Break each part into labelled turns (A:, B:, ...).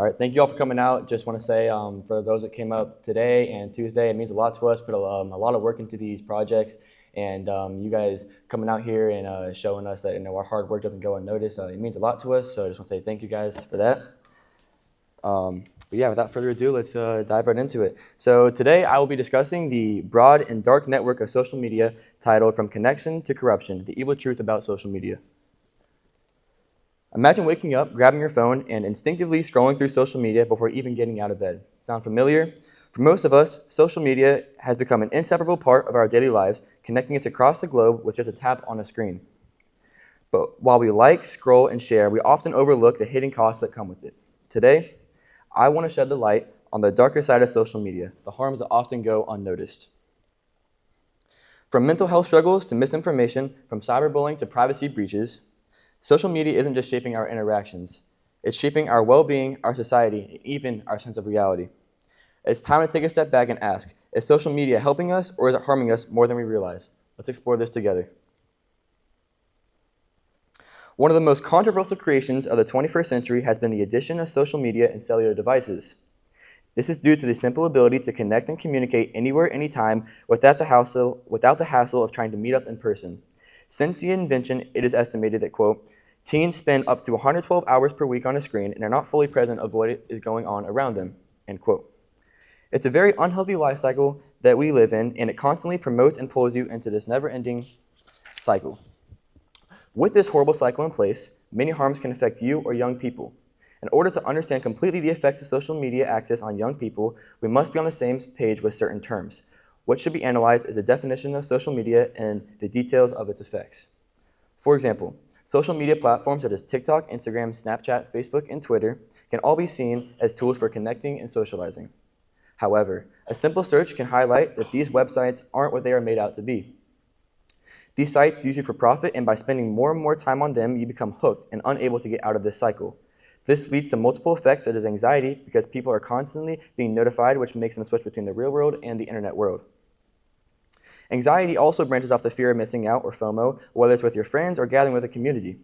A: All right, thank you all for coming out. Just want to say for those that came out today and Tuesday, it means a lot to us. Put a lot of work into these projects, and you guys coming out here and showing us that our hard work doesn't go unnoticed. It means a lot to us. So I just want to say thank you guys for that. But yeah, without further ado, let's dive right into it. So today I will be discussing the broad and dark network of social media titled From Connection to Corruption, the Evil Truth About Social Media. Imagine waking up, grabbing your phone, and instinctively scrolling through social media before even getting out of bed. Sound familiar? For most of us, social media has become an inseparable part of our daily lives, connecting us across the globe with just a tap on a screen. But while we like, scroll, and share, we often overlook the hidden costs that come with it. Today, I want to shed the light on the darker side of social media, the harms that often go unnoticed. From mental health struggles to misinformation, from cyberbullying to privacy breaches, social media isn't just shaping our interactions. It's shaping our well-being, our society, and even our sense of reality. It's time to take a step back and ask, is social media helping us or is it harming us more than we realize? Let's explore this together. One of the most controversial creations of the 21st century has been the addition of social media and cellular devices. This is due to the simple ability to connect and communicate anywhere, anytime, without the hassle of trying to meet up in person. Since the invention, it is estimated that, quote, teens spend up to 112 hours per week on a screen and are not fully present of what is going on around them, end quote. It's a very unhealthy life cycle that we live in, and it constantly promotes and pulls you into this never-ending cycle. With this horrible cycle in place, many harms can affect you or young people. In order to understand completely the effects of social media access on young people, we must be on the same page with certain terms. What should be analyzed is the definition of social media and the details of its effects. For example, social media platforms such as TikTok, Instagram, Snapchat, Facebook, and Twitter can all be seen as tools for connecting and socializing. However, a simple search can highlight that these websites aren't what they are made out to be. These sites use you for profit, and by spending more and more time on them, you become hooked and unable to get out of this cycle. This leads to multiple effects such as anxiety because people are constantly being notified, which makes them switch between the real world and the internet world. Anxiety also branches off the fear of missing out, or FOMO, whether it's with your friends or gathering with a community.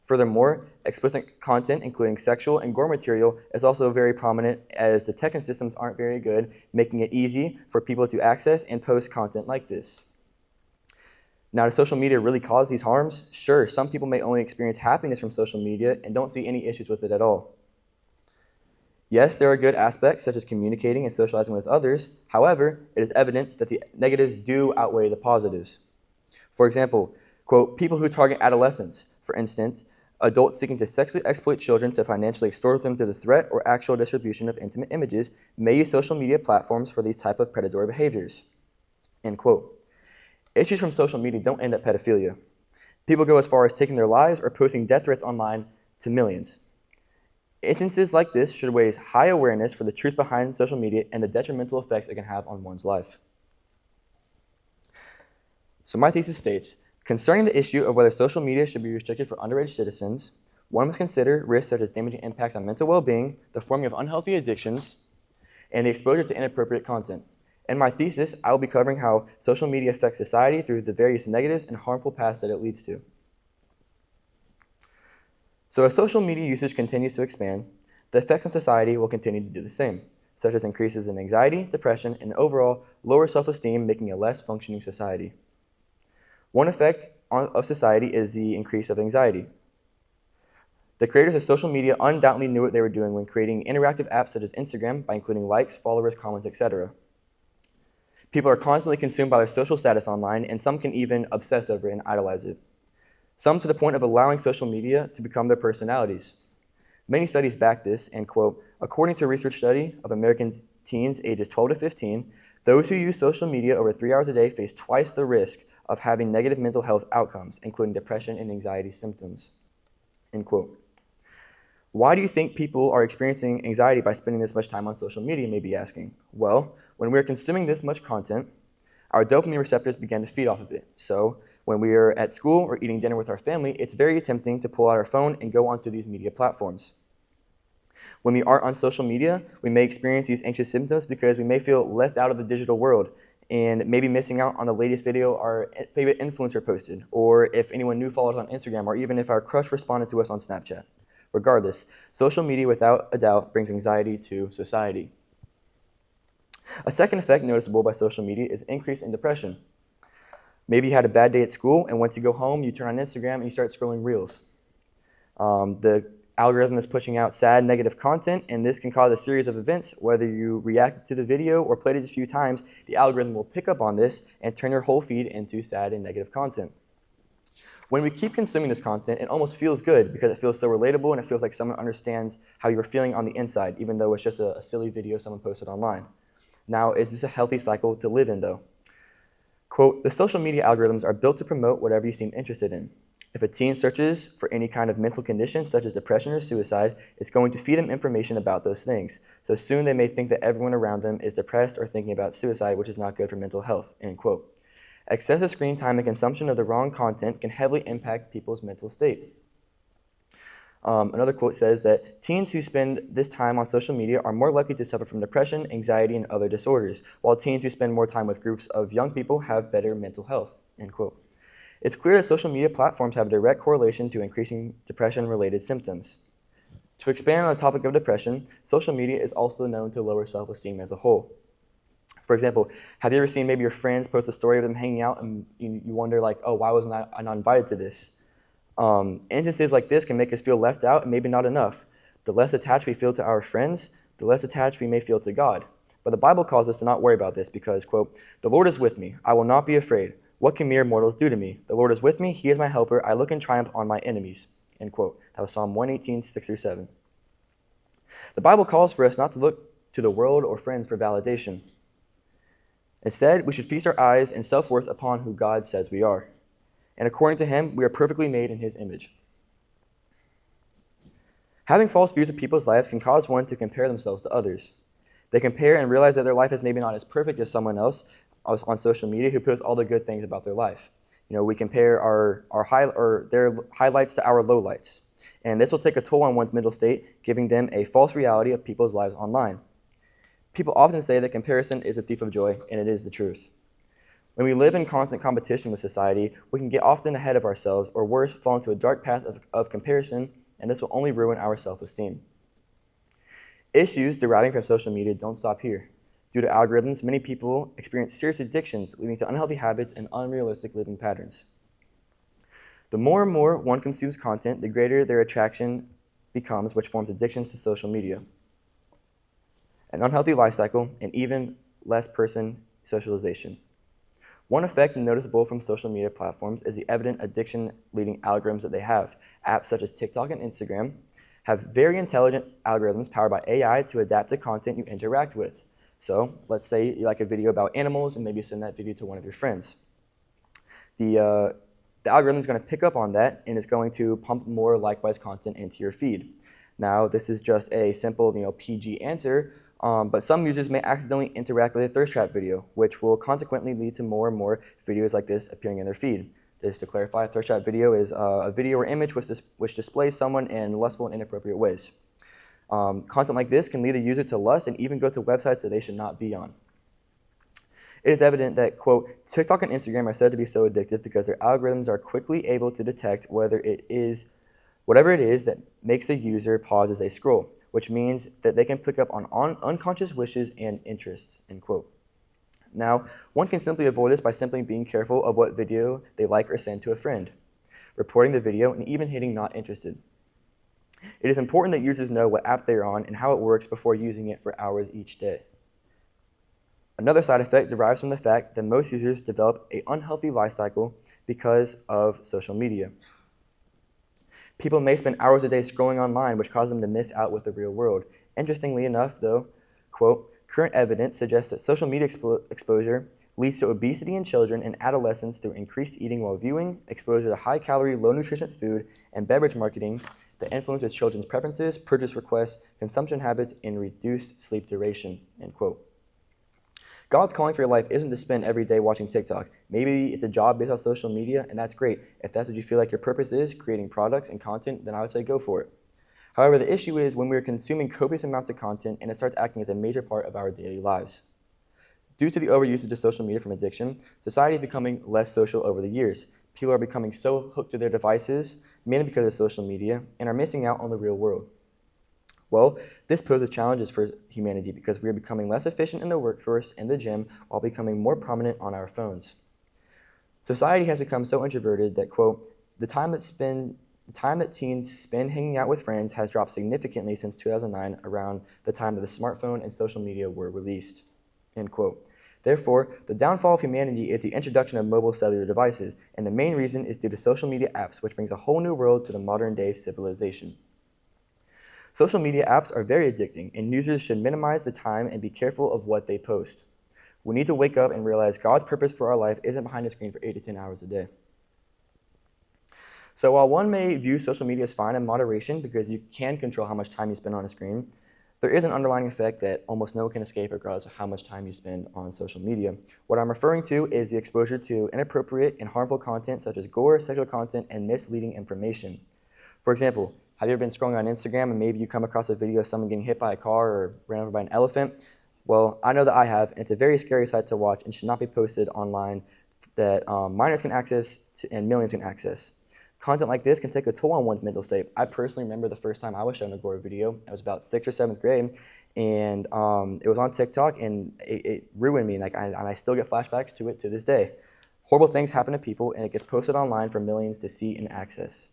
A: Furthermore, explicit content, including sexual and gore material, is also very prominent as the detection systems aren't very good, making it easy for people to access and post content like this. Now, does social media really cause these harms? Sure, some people may only experience happiness from social media and don't see any issues with it at all. Yes, there are good aspects, such as communicating and socializing with others. However, it is evident that the negatives do outweigh the positives. For example, quote, people who target adolescents, for instance, adults seeking to sexually exploit children to financially extort them through the threat or actual distribution of intimate images, may use social media platforms for these type of predatory behaviors, end quote. Issues from social media don't end at pedophilia. People go as far as taking their lives or posting death threats online to millions. Instances like this should raise high awareness for the truth behind social media and the detrimental effects it can have on one's life. So my thesis states, concerning the issue of whether social media should be restricted for underage citizens, one must consider risks such as damaging impacts on mental well-being, the forming of unhealthy addictions, and the exposure to inappropriate content. In my thesis, I will be covering how social media affects society through the various negatives and harmful paths that it leads to. So as social media usage continues to expand, the effects on society will continue to do the same, such as increases in anxiety, depression, and overall lower self-esteem, making a less functioning society. One effect of society is the increase of anxiety. The creators of social media undoubtedly knew what they were doing when creating interactive apps such as Instagram by including likes, followers, comments, etc. People are constantly consumed by their social status online, and some can even obsess over it and idolize it. Some to the point of allowing social media to become their personalities. Many studies back this, and quote, according to a research study of American teens ages 12 to 15, those who use social media over 3 hours a day face twice the risk of having negative mental health outcomes, including depression and anxiety symptoms, end quote. Why do you think people are experiencing anxiety by spending this much time on social media, you may be asking? Well, when we're consuming this much content, our dopamine receptors begin to feed off of it. So when we are at school or eating dinner with our family, it's very tempting to pull out our phone and go onto these media platforms. When we aren't on social media, we may experience these anxious symptoms because we may feel left out of the digital world and maybe missing out on the latest video our favorite influencer posted, or if anyone new followed us on Instagram, or even if our crush responded to us on Snapchat. Regardless, social media without a doubt brings anxiety to society. A second effect noticeable by social media is increase in depression. Maybe you had a bad day at school, and once you go home, you turn on Instagram and you start scrolling reels. The algorithm is pushing out sad, negative content, and this can cause a series of events. Whether you reacted to the video or played it a few times, the algorithm will pick up on this and turn your whole feed into sad and negative content. When we keep consuming this content, it almost feels good because it feels so relatable and it feels like someone understands how you're feeling on the inside, even though it's just a silly video someone posted online. Now, is this a healthy cycle to live in, though? Quote, the social media algorithms are built to promote whatever you seem interested in. If a teen searches for any kind of mental condition, such as depression or suicide, it's going to feed them information about those things. So soon they may think that everyone around them is depressed or thinking about suicide, which is not good for mental health, end quote. Excessive screen time and consumption of the wrong content can heavily impact people's mental state. Another quote says that teens who spend this time on social media are more likely to suffer from depression, anxiety, and other disorders, while teens who spend more time with groups of young people have better mental health, end quote. It's clear that social media platforms have a direct correlation to increasing depression-related symptoms. To expand on the topic of depression, social media is also known to lower self-esteem as a whole. For example, have you ever seen maybe your friends post a story of them hanging out and you wonder like, oh, why wasn't I not invited to this? Instances like this can make us feel left out and maybe not enough. The less attached we feel to our friends, the less attached we may feel to God. But the Bible calls us to not worry about this because, quote, the Lord is with me. I will not be afraid. What can mere mortals do to me? The Lord is with me. He is my helper. I look in triumph on my enemies, end quote. That was Psalm 118, 6-7. The Bible calls for us not to look to the world or friends for validation. Instead, we should feast our eyes and self-worth upon who God says we are. And according to him, we are perfectly made in his image. Having false views of people's lives can cause one to compare themselves to others. They compare and realize that their life is maybe not as perfect as someone else on social media who posts all the good things about their life. You know, we compare their highlights to our lowlights. And this will take a toll on one's mental state, giving them a false reality of people's lives online. People often say that comparison is a thief of joy, and it is the truth. When we live in constant competition with society, we can get often ahead of ourselves, or worse, fall into a dark path of comparison, and this will only ruin our self-esteem. Issues deriving from social media don't stop here. Due to algorithms, many people experience serious addictions, leading to unhealthy habits and unrealistic living patterns. The more and more one consumes content, the greater their attraction becomes, which forms addictions to social media. An unhealthy life cycle, and even less person socialization. One effect noticeable from social media platforms is the evident addiction-leading algorithms that they have. Apps such as TikTok and Instagram have very intelligent algorithms powered by AI to adapt to content you interact with. So let's say you like a video about animals and maybe send that video to one of your friends. The algorithm is going to pick up on that and is going to pump more likewise content into your feed. Now, this is just a simple, PG answer, but some users may accidentally interact with a thirst trap video, which will consequently lead to more and more videos like this appearing in their feed. Just to clarify, a thirst trap video is a video or image which displays someone in lustful and inappropriate ways. Content like this can lead the user to lust and even go to websites that they should not be on. It is evident that, quote, TikTok and Instagram are said to be so addictive because their algorithms are quickly able to detect whatever it is that makes the user pause as they scroll, which means that they can pick up on unconscious wishes and interests, end quote. Now, one can simply avoid this by simply being careful of what video they like or send to a friend, reporting the video, and even hitting not interested. It is important that users know what app they're on and how it works before using it for hours each day. Another side effect derives from the fact that most users develop an unhealthy life cycle because of social media. People may spend hours a day scrolling online, which causes them to miss out with the real world. Interestingly enough, though, quote, current evidence suggests that social media exposure leads to obesity in children and adolescents through increased eating while viewing, exposure to high-calorie, low-nutrition food, and beverage marketing that influences children's preferences, purchase requests, consumption habits, and reduced sleep duration, end quote. God's calling for your life isn't to spend every day watching TikTok. Maybe it's a job based on social media, and that's great. If that's what you feel like your purpose is, creating products and content, then I would say go for it. However, the issue is when we're consuming copious amounts of content and it starts acting as a major part of our daily lives. Due to the overusage of social media from addiction, society is becoming less social over the years. People are becoming so hooked to their devices, mainly because of social media, and are missing out on the real world. Well, this poses challenges for humanity because we are becoming less efficient in the workforce and the gym while becoming more prominent on our phones. Society has become so introverted that, quote, the time that teens spend hanging out with friends has dropped significantly since 2009, around the time that the smartphone and social media were released, end quote. Therefore, the downfall of humanity is the introduction of mobile cellular devices, and the main reason is due to social media apps, which brings a whole new world to the modern-day civilization. Social media apps are very addicting, and users should minimize the time and be careful of what they post. We need to wake up and realize God's purpose for our life isn't behind a screen for 8 to 10 hours a day. So while one may view social media as fine in moderation because you can control how much time you spend on a screen, there is an underlying effect that almost no one can escape regardless of how much time you spend on social media. What I'm referring to is the exposure to inappropriate and harmful content such as gore, sexual content, and misleading information. For example, have you ever been scrolling on Instagram and maybe you come across a video of someone getting hit by a car or ran over by an elephant? Well, I know that I have, and it's a very scary sight to watch and should not be posted online that minors can access and millions can access. Content like this can take a toll on one's mental state. I personally remember the first time I was shown a gore video. I was about 6th or 7th grade, and it was on TikTok, and it ruined me, and I still get flashbacks to it to this day. Horrible things happen to people, and it gets posted online for millions to see and access.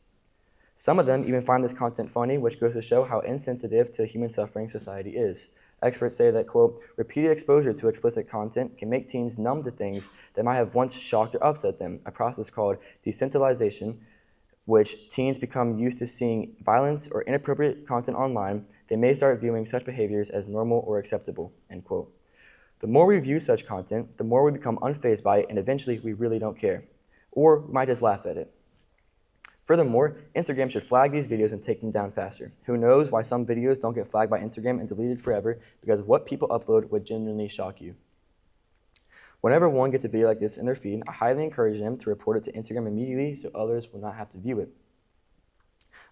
A: Some of them even find this content funny, which goes to show how insensitive to human suffering society is. Experts say that, quote, repeated exposure to explicit content can make teens numb to things that might have once shocked or upset them, a process called desensitization, which teens become used to seeing violence or inappropriate content online. They may start viewing such behaviors as normal or acceptable, end quote. The more we view such content, the more we become unfazed by it, and eventually we really don't care, or we might just laugh at it. Furthermore, Instagram should flag these videos and take them down faster. Who knows why some videos don't get flagged by Instagram and deleted forever, because what people upload would genuinely shock you. Whenever one gets a video like this in their feed, I highly encourage them to report it to Instagram immediately so others will not have to view it.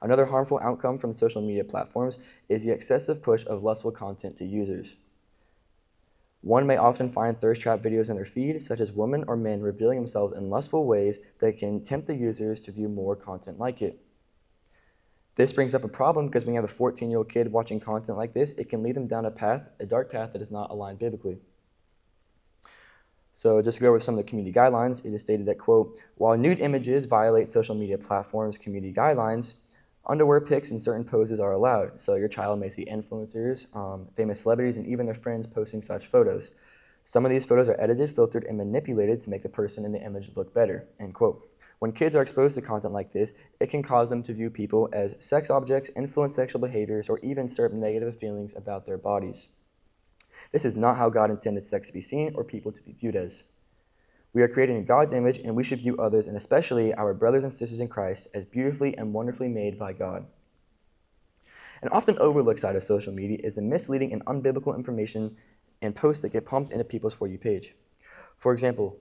A: Another harmful outcome from social media platforms is the excessive push of lustful content to users. One may often find thirst trap videos in their feed, such as women or men revealing themselves in lustful ways that can tempt the users to view more content like it. This brings up a problem because when you have a 14-year-old kid watching content like this, it can lead them down a dark path that is not aligned biblically. So just to go over some of the community guidelines, it is stated that, quote, while nude images violate social media platforms' community guidelines, underwear pics and certain poses are allowed. So your child may see influencers, famous celebrities, and even their friends posting such photos. Some of these photos are edited, filtered, and manipulated to make the person in the image look better, end quote. When kids are exposed to content like this, it can cause them to view people as sex objects, influence sexual behaviors, or even stir up negative feelings about their bodies. This is not how God intended sex to be seen or people to be viewed as. We are created in God's image, and we should view others, and especially our brothers and sisters in Christ, as beautifully and wonderfully made by God. An often overlooked side of social media is the misleading and unbiblical information and posts that get pumped into people's For You page. For example,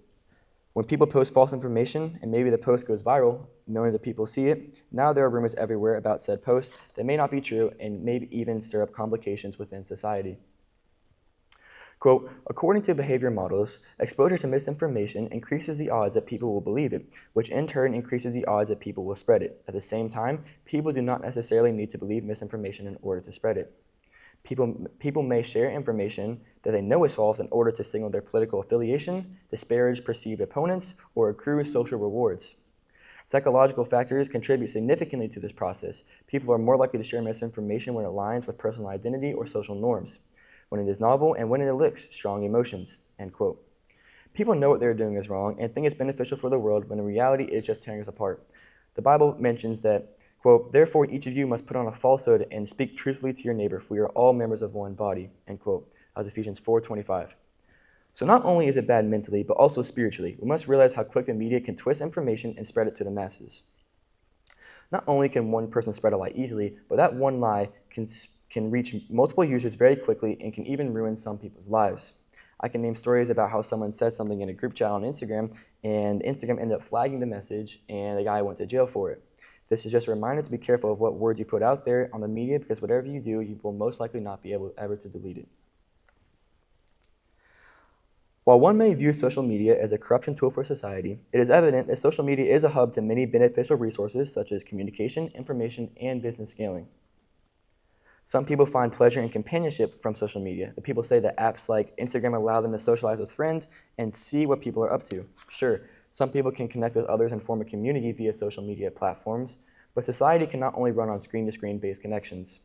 A: when people post false information and maybe the post goes viral, millions of people see it, now there are rumors everywhere about said post that may not be true and may even stir up complications within society. Quote, according to behavior models, exposure to misinformation increases the odds that people will believe it, which in turn increases the odds that people will spread it. At the same time, people do not necessarily need to believe misinformation in order to spread it. People may share information that they know is false in order to signal their political affiliation, disparage perceived opponents, or accrue social rewards. Psychological factors contribute significantly to this process. People are more likely to share misinformation when it aligns with personal identity or social norms, when it is novel, and when it elicits strong emotions, end quote. People know what they're doing is wrong and think it's beneficial for the world when in reality it's just tearing us apart. The Bible mentions that, quote, therefore each of you must put on a falsehood and speak truthfully to your neighbor, for we are all members of one body, end quote. That was Ephesians 4:25. So not only is it bad mentally, but also spiritually. We must realize how quick the media can twist information and spread it to the masses. Not only can one person spread a lie easily, but that one lie can reach multiple users very quickly and can even ruin some people's lives. I can name stories about how someone said something in a group chat on Instagram, and Instagram ended up flagging the message, and the guy went to jail for it. This is just a reminder to be careful of what words you put out there on the media, because whatever you do, you will most likely not be able ever to delete it. While one may view social media as a corruption tool for society, it is evident that social media is a hub to many beneficial resources such as communication, information, and business scaling. Some people find pleasure and companionship from social media. The people say that apps like Instagram allow them to socialize with friends and see what people are up to. Sure, some people can connect with others and form a community via social media platforms, but society cannot only run on screen-to-screen based connections.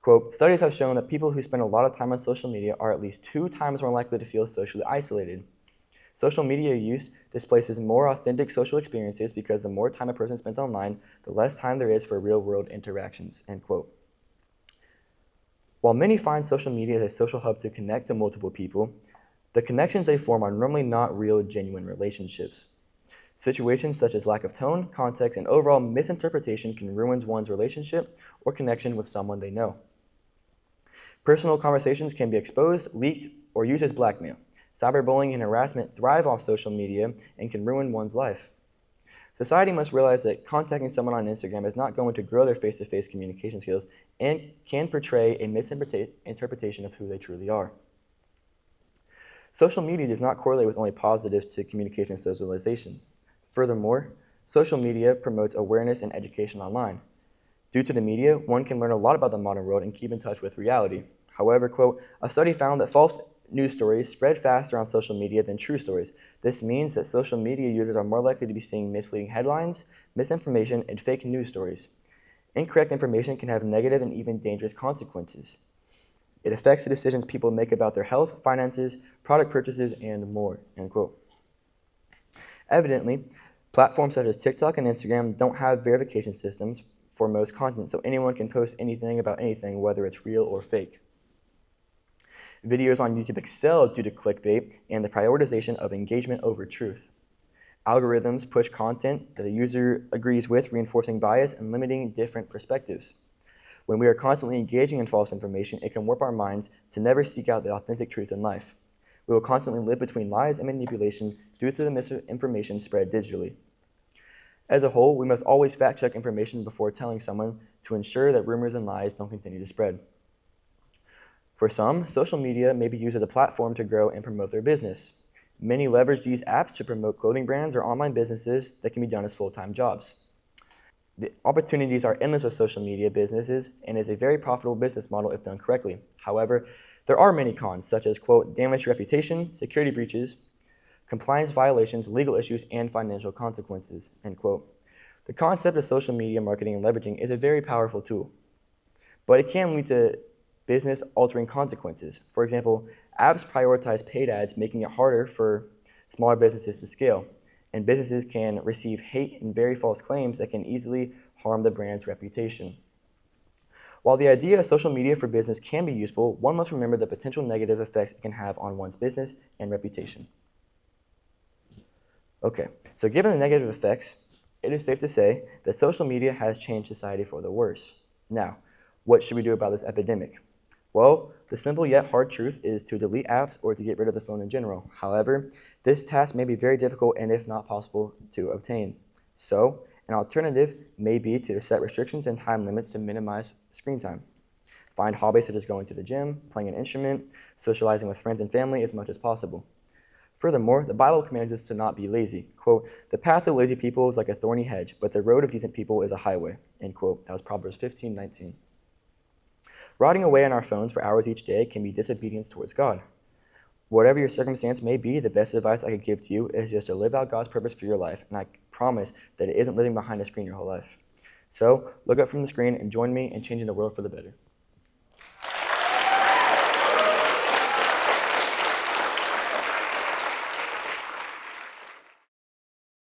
A: Quote, studies have shown that people who spend a lot of time on social media are at least 2 times more likely to feel socially isolated. Social media use displaces more authentic social experiences because the more time a person spends online, the less time there is for real-world interactions, end quote. While many find social media as a social hub to connect to multiple people, the connections they form are normally not real, genuine relationships. Situations such as lack of tone, context, and overall misinterpretation can ruin one's relationship or connection with someone they know. Personal conversations can be exposed, leaked, or used as blackmail. Cyberbullying and harassment thrive off social media and can ruin one's life. Society must realize that contacting someone on Instagram is not going to grow their face-to-face communication skills and can portray a misinterpretation of who they truly are. Social media does not correlate with only positives to communication and socialization. Furthermore, social media promotes awareness and education online. Due to the media, one can learn a lot about the modern world and keep in touch with reality. However, quote, a study found that false news stories spread faster on social media than true stories. This means that social media users are more likely to be seeing misleading headlines, misinformation, and fake news stories. Incorrect information can have negative and even dangerous consequences. It affects the decisions people make about their health, finances, product purchases, and more, end quote. Evidently, platforms such as TikTok and Instagram don't have verification systems for most content, so anyone can post anything about anything, whether it's real or fake. Videos on YouTube excel due to clickbait and the prioritization of engagement over truth. Algorithms push content that the user agrees with, reinforcing bias and limiting different perspectives. When we are constantly engaging in false information, it can warp our minds to never seek out the authentic truth in life. We will constantly live between lies and manipulation due to the misinformation spread digitally. As a whole, we must always fact-check information before telling someone to ensure that rumors and lies don't continue to spread. For some, social media may be used as a platform to grow and promote their business. Many leverage these apps to promote clothing brands or online businesses that can be done as full-time jobs. The opportunities are endless with social media businesses and is a very profitable business model if done correctly. However, there are many cons, such as, quote, damaged reputation, security breaches, compliance violations, legal issues, and financial consequences, end quote. The concept of social media marketing and leveraging is a very powerful tool, but it can lead to business-altering consequences. For example, apps prioritize paid ads, making it harder for smaller businesses to scale, and businesses can receive hate and very false claims that can easily harm the brand's reputation. While the idea of social media for business can be useful, one must remember the potential negative effects it can have on one's business and reputation. Okay, so given the negative effects, it is safe to say that social media has changed society for the worse. Now, what should we do about this epidemic? Well, the simple yet hard truth is to delete apps or to get rid of the phone in general. However, this task may be very difficult and if not possible to obtain. So, an alternative may be to set restrictions and time limits to minimize screen time. Find hobbies such as going to the gym, playing an instrument, socializing with friends and family as much as possible. Furthermore, the Bible commands us to not be lazy. Quote, the path of lazy people is like a thorny hedge, but the road of decent people is a highway, end quote. That was Proverbs 15:19. Rotting away on our phones for hours each day can be disobedience towards God. Whatever your circumstance may be, the best advice I could give to you is just to live out God's purpose for your life, and I promise that it isn't living behind a screen your whole life. So, look up from the screen and join me in changing the world for the better.